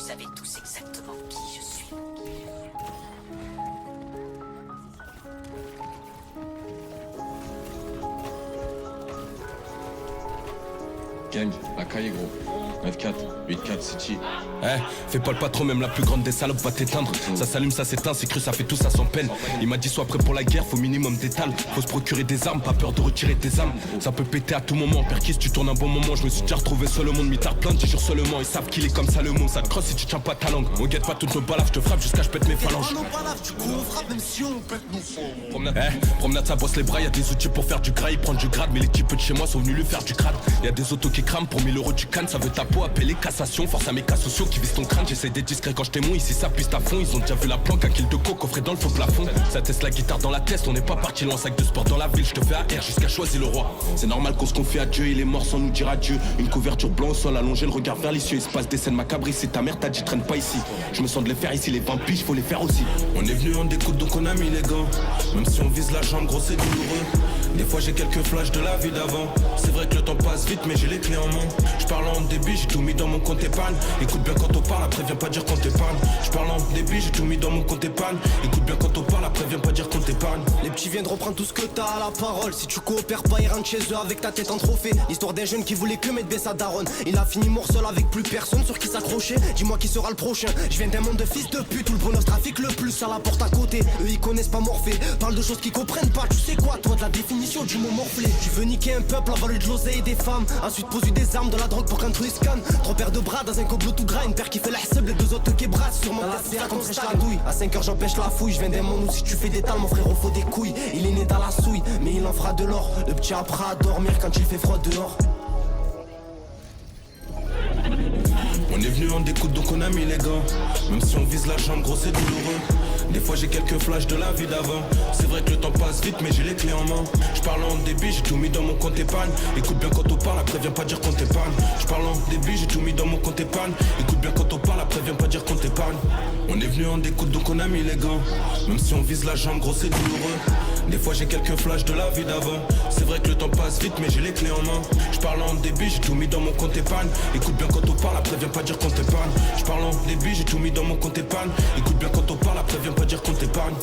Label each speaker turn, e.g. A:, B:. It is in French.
A: savez tous exactement qui je suis.
B: Gang, la caille gros. 24, 8-4, City.
C: Eh, fais pas le patron, même la plus grande des salopes va t'éteindre. Ça s'allume, ça s'éteint, c'est cru, ça fait tout ça sans peine. Il m'a dit sois prêt pour la guerre, faut minimum d'étal. Faut se procurer des armes, pas peur de retirer tes armes. Ça peut péter à tout moment, perquis si tu tournes un bon moment. Je me suis déjà retrouvé seul au monde, mitard plein de jours seulement. Ils savent qu'il est comme ça le mot, ça te crosse si tu tiens pas ta langue. On guette pas toutes nos balaves, je te frappe jusqu'à je pète mes phalanges. Promenade ça bosse les bras, y'a des outils pour faire du gras, ils prennent du grade. Mais les types de chez moi sont venus lui faire du crade. Y'a des autos qui crament pour 1000 euros du canne, ça veut ta peau appeler cassation. Force à mes cas sociaux qui visent ton crâne, j'essaie d'être discret quand je témoin. Ici ça piste à fond, ils ont déjà vu la planque, un kill de coke coffré dans le faux plafond. Ça teste la guitare dans la tête, on n'est pas parti loin, sac de sport dans la ville, je te fais AR jusqu'à choisir le roi. C'est normal qu'on se confie à Dieu, il est mort sans nous dire adieu. Une couverture blanc au sol, allongé, le regard vers les cieux. Il se passe des scènes macabres ici, ta mère t'a dit traîne pas ici. Je me sens de les faire ici, les 20 piges, faut les faire aussi.
D: On est venu en découte donc on a mis les gants. Même si on vise la jambe, gros c'est douloureux. Des fois j'ai quelques flashs de la vie d'avant. C'est vrai que le temps passe vite mais j'ai les clés en main. Je parle en débit, j'ai tout mis dans mon compte épargne. Écoute bien quand on parle, après viens pas dire qu'on t'épargne. Je parle en débit, j'ai tout mis dans mon compte épargne. Écoute bien quand on parle, après viens pas dire qu'on t'épargne.
E: Les petits viennent reprendre tout ce que t'as à la parole. Si tu coopères pas, ils rentrent chez eux avec ta tête en trophée. L'histoire d'un jeune qui voulait que mettre baisse sa daronne. Il a fini mort seul avec plus personne sur qui s'accrocher. Dis-moi qui sera le prochain. Je viens d'un monde de fils de pute où le bonheur trafique le plus à la porte à côté. Eux ils connaissent pas Morphée. Parle de choses qu'ils comprennent pas. Tu sais quoi toi de la définition du mot morflé. Tu veux niquer un peuple, avaler de l'oseille et des femmes. Ensuite poser des armes, de la drogue pour qu'un truc scanne. Trois paires de bras dans un complot tout gras. Une paire qui fait la sub, les deux autres qui brassent. Sûrement c'est à contre la douille. À 5h j'empêche la fouille. Je viens d'un monde où si tu fais des tales mon frère faut des couilles. Il est né dans la souille mais il en fera de l'or. Le petit apprend à dormir quand il fait froid dehors.
D: On est venu en découte donc on a mis les gants. Même si on vise la jambe, gros c'est douloureux. Des fois j'ai quelques flashs de la vie d'avant. C'est vrai que le temps passe vite mais j'ai les clés en main. Je parle en débit, j'ai tout mis dans mon compte épargne. Écoute bien quand on parle, après viens pas dire qu'on t'épargne. Je parle en débit, j'ai tout mis dans mon compte épargne. Écoute bien quand on parle, après viens pas dire qu'on t'épargne. On est venu en découte donc on a mis les gants. Même si on vise la jambe, gros c'est douloureux. Des fois j'ai quelques flashs de la vie d'avant. C'est vrai que le temps passe vite mais j'ai les clés en main. Je parle en débit, j'ai tout mis dans mon compte épargne. Écoute bien quand on parle, après viens pas dire qu'on t'épargne. Je parle en débit, j'ai tout mis dans mon compte épargne. Écoute bien quand on parle, après viens pas dire qu'on t'épargne.